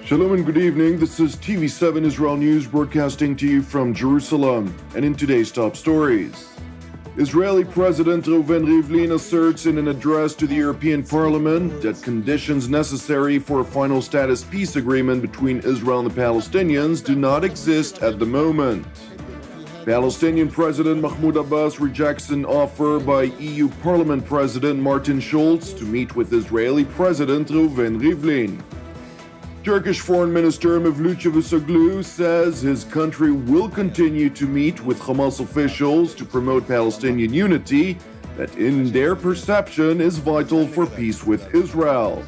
Shalom and good evening. This is TV7 Israel News broadcasting to you from Jerusalem. And in today's top stories, Israeli President Reuven Rivlin asserts in an address to the European Parliament that conditions necessary for a final status peace agreement between Israel and the Palestinians do not exist at the moment. Palestinian President Mahmoud Abbas rejects an offer by EU Parliament President Schulz to meet with Israeli President Reuven Rivlin. Turkish Foreign Minister Mevlut Cavusoglu says his country will continue to meet with Hamas officials to promote Palestinian unity that, in their perception, is vital for peace with Israel.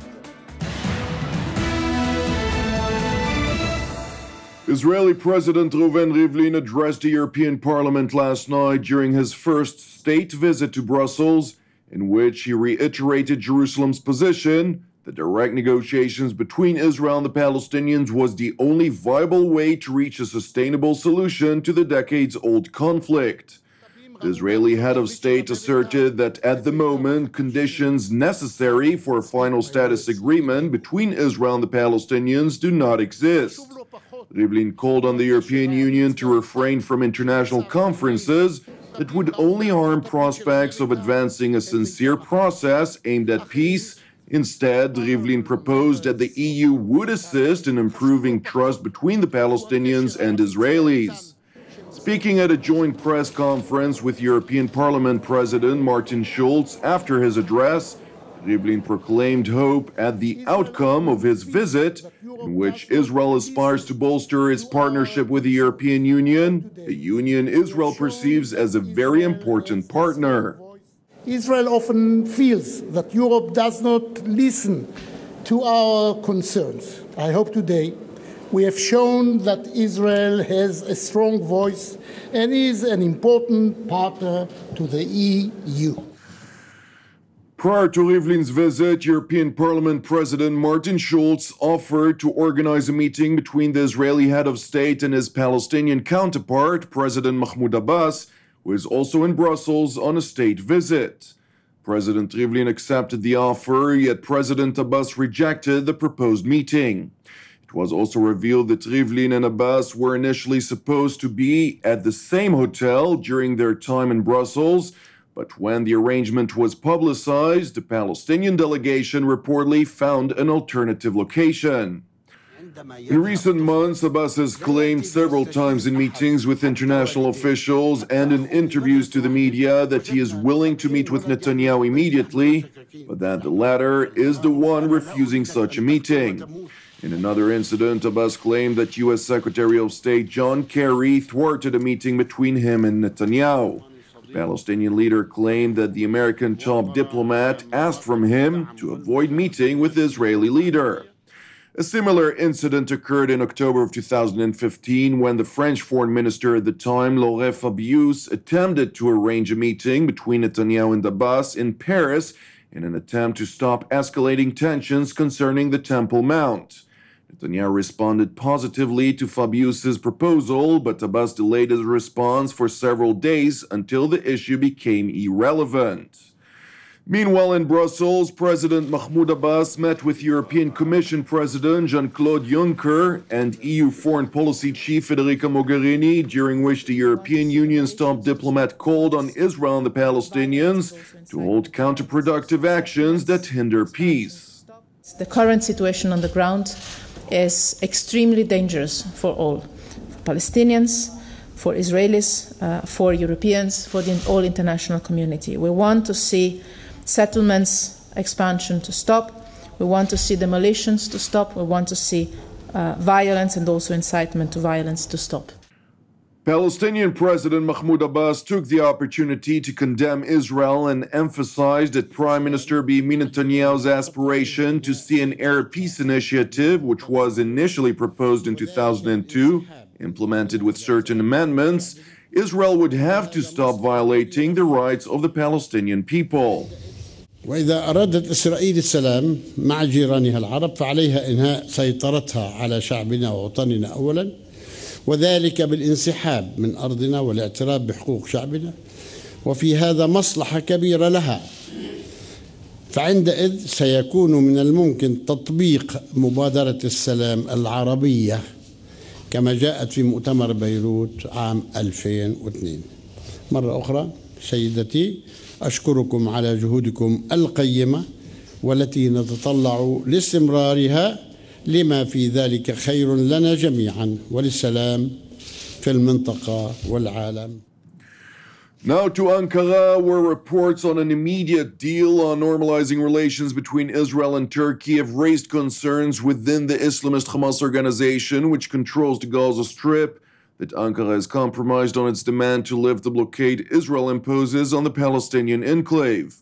Israeli President Reuven Rivlin addressed the European Parliament last night during his first state visit to Brussels, in which he reiterated Jerusalem's position that direct negotiations between Israel and the Palestinians was the only viable way to reach a sustainable solution to the decades-old conflict. The Israeli head of state asserted that at the moment, conditions necessary for a final status agreement between Israel and the Palestinians do not exist. Rivlin called on the European Union to refrain from international conferences that would only harm prospects of advancing a sincere process aimed at peace. Instead, Rivlin proposed that the EU would assist in improving trust between the Palestinians and Israelis. Speaking at a joint press conference with European Parliament President Schulz after his address, Rivlin proclaimed hope at the outcome of his visit, in which Israel aspires to bolster its partnership with the European Union, a union Israel perceives as a very important partner. Israel often feels that Europe does not listen to our concerns. I hope today we have shown that Israel has a strong voice and is an important partner to the EU. Prior to Rivlin's visit, European Parliament President Schulz offered to organize a meeting between the Israeli head of state and his Palestinian counterpart, President Mahmoud Abbas, who is also in Brussels on a state visit. President Rivlin accepted the offer, yet President Abbas rejected the proposed meeting. It was also revealed that Rivlin and Abbas were initially supposed to be at the same hotel during their time in Brussels, but when the arrangement was publicized, the Palestinian delegation reportedly found an alternative location. In recent months, Abbas has claimed several times in meetings with international officials and in interviews to the media that he is willing to meet with Netanyahu immediately, but that the latter is the one refusing such a meeting. In another incident, Abbas claimed that U.S. Secretary of State John Kerry thwarted a meeting between him and Netanyahu. The Palestinian leader claimed that the American top diplomat asked from him to avoid meeting with the Israeli leader. A similar incident occurred in October of 2015 when the French foreign minister at the time, Laurent Fabius, attempted to arrange a meeting between Netanyahu and Abbas in Paris in an attempt to stop escalating tensions concerning the Temple Mount. Netanyahu responded positively to Fabius's proposal, but Abbas delayed his response for several days until the issue became irrelevant. Meanwhile, in Brussels, President Mahmoud Abbas met with European Commission President Jean-Claude Juncker and EU Foreign Policy Chief Federica Mogherini, during which the European Union's top diplomat called on Israel and the Palestinians to hold counterproductive actions that hinder peace. The current situation on the ground is extremely dangerous for all, for Palestinians, for Israelis, for Europeans, for the whole international community. We want to see settlements expansion to stop. We want to see demolitions to stop. We want to see violence and also incitement to violence to stop. Palestinian President Mahmoud Abbas took the opportunity to condemn Israel and emphasized that Prime Minister Benjamin Netanyahu's aspiration to see an Arab peace initiative, which was initially proposed in 2002, implemented with certain amendments, Israel would have to stop violating the rights of the Palestinian people. وإذا أرادت إسرائيل السلام مع جيرانها العرب فعليها إنهاء سيطرتها على شعبنا ووطننا أولا، وذلك بالانسحاب من أرضنا والاعتراف بحقوق شعبنا، وفي هذا مصلحة كبيرة لها فعندئذ سيكون من الممكن تطبيق مبادرة السلام العربية كما جاءت في مؤتمر بيروت عام 2002. مرة أخرى سيدتي أشكركم على جهودكم القيمة والتي نتطلع لاستمرارها لما في ذلك خير لنا جميعا وللسلام في المنطقة والعالم. Now to Ankara, where reports on an immediate deal on normalizing relations between Israel and Turkey have raised concerns within the Islamist Hamas organization, which controls the Gaza Strip, that Ankara is compromised on its demand to lift the blockade Israel imposes on the Palestinian enclave.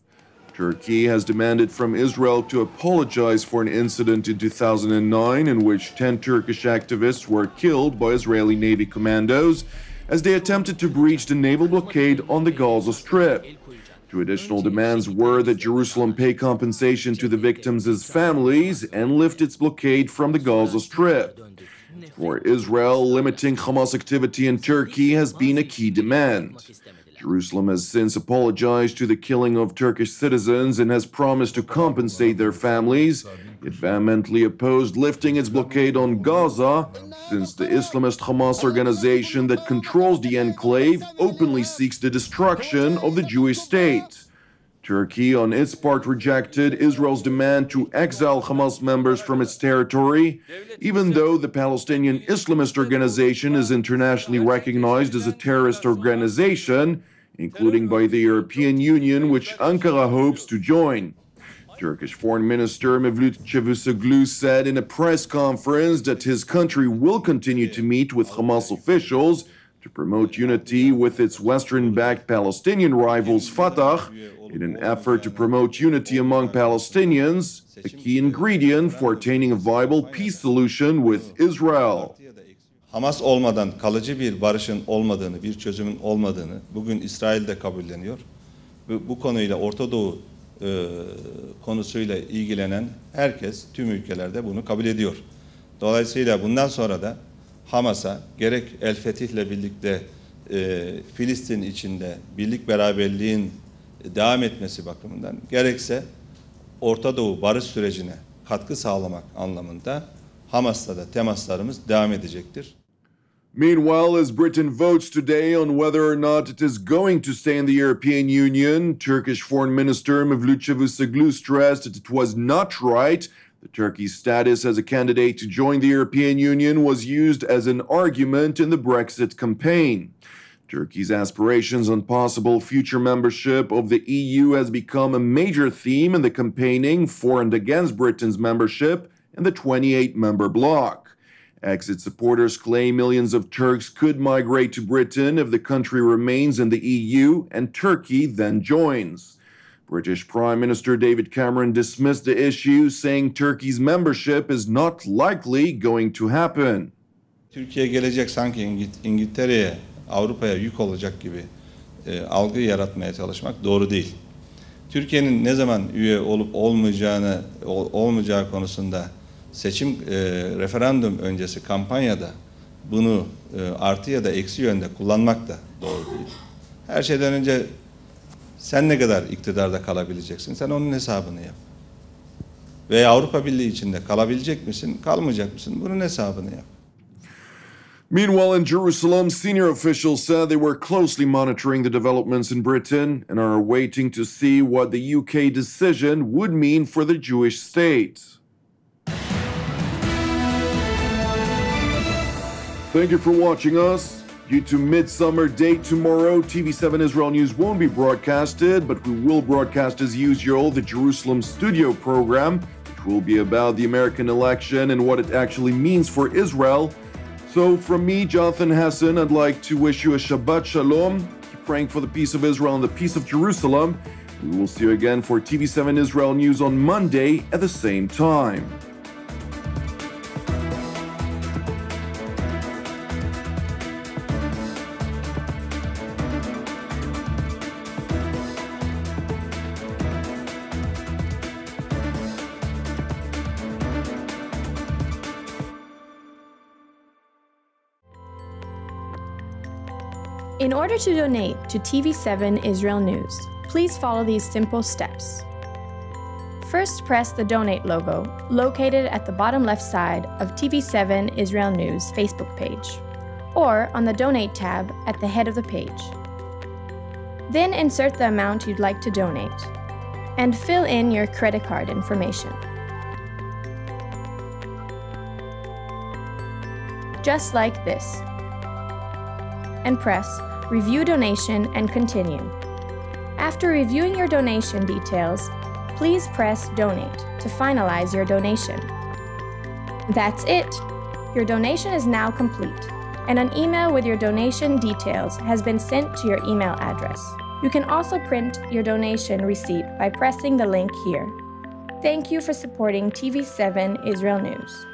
Turkey has demanded from Israel to apologize for an incident in 2009 in which 10 Turkish activists were killed by Israeli Navy commandos as they attempted to breach the naval blockade on the Gaza Strip. Two additional demands were that Jerusalem pay compensation to the victims' families and lift its blockade from the Gaza Strip. For Israel, limiting Hamas activity in Turkey has been a key demand. Jerusalem has since apologized to the killing of Turkish citizens and has promised to compensate their families. It vehemently opposed lifting its blockade on Gaza, since the Islamist Hamas organization that controls the enclave openly seeks the destruction of the Jewish state. Turkey, on its part, rejected Israel's demand to exile Hamas members from its territory, even though the Palestinian Islamist organization is internationally recognized as a terrorist organization, including by the European Union, which Ankara hopes to join. Turkish Foreign Minister Mevlut Cavusoglu said in a press conference that his country will continue to meet with Hamas officials to promote unity with its Western-backed Palestinian rivals Fatah in an effort to promote unity among Palestinians, a key ingredient for attaining a viable peace solution with Israel. Hamas olmadan kalıcı bir barışın olmadığını, bir çözümün olmadığını bugün İsrail de kabulleniyor. Bu konuyla Orta Doğu konusuyla ilgilenen herkes, tüm ülkelerde bunu kabul ediyor. Dolayısıyla bundan sonra da Hamas'a gerek El Fetih'le birlikte Filistin içinde birlik beraberliğin devam etmesi bakımından gerekse Orta Doğu barış sürecine katkı sağlamak anlamında Hamas'la da temaslarımız devam edecektir. Meanwhile, as Britain votes today on whether or not it is going to stay in the European Union, Turkish Foreign Minister Mevlut Cavusoglu stressed that it was not right that Turkey's status as a candidate to join the European Union was used as an argument in the Brexit campaign. Turkey's aspirations on possible future membership of the EU has become a major theme in the campaigning for and against Britain's membership in the 28-member bloc. Exit supporters claim millions of Turks could migrate to Britain if the country remains in the EU and Turkey then joins. British Prime Minister David Cameron dismissed the issue, saying Turkey's membership is not likely going to happen. Türkiye gelecek sanki İngiltere'ye, Avrupa'ya yük olacak gibi algı yaratmaya çalışmak doğru değil. Türkiye'nin ne zaman üye olup olmayacağı konusunda seçim referandum öncesi kampanyada bunu artı ya da eksi yönde kullanmak da doğru değil. Her şeyden önce sen ne kadar iktidarda kalabileceksin? Sen onun hesabını yap. Veya Avrupa Birliği içinde kalabilecek misin, kalmayacak mısın? Bunun hesabını yap. Meanwhile, in Jerusalem, senior officials said they were closely monitoring the developments in Britain and are waiting to see what the UK decision would mean for the Jewish state. Thank you for watching us. Due to Midsummer Day tomorrow, TV7 Israel News won't be broadcasted, but we will broadcast as usual the Jerusalem studio program, which will be about the American election and what it actually means for Israel. So from me, Jonathan Hassan, I'd like to wish you a Shabbat Shalom. Keep praying for the peace of Israel and the peace of Jerusalem. We will see you again for TV7 Israel News on Monday at the same time. In order to donate to TV7 Israel News, please follow these simple steps. First, press the Donate logo, located at the bottom left side of TV7 Israel News Facebook page, or on the Donate tab at the head of the page. Then insert the amount you'd like to donate, and fill in your credit card information. Just like this. And press Review Donation and continue. After reviewing your donation details, please press Donate to finalize your donation. That's it! Your donation is now complete, and an email with your donation details has been sent to your email address. You can also print your donation receipt by pressing the link here. Thank you for supporting TV7 Israel News.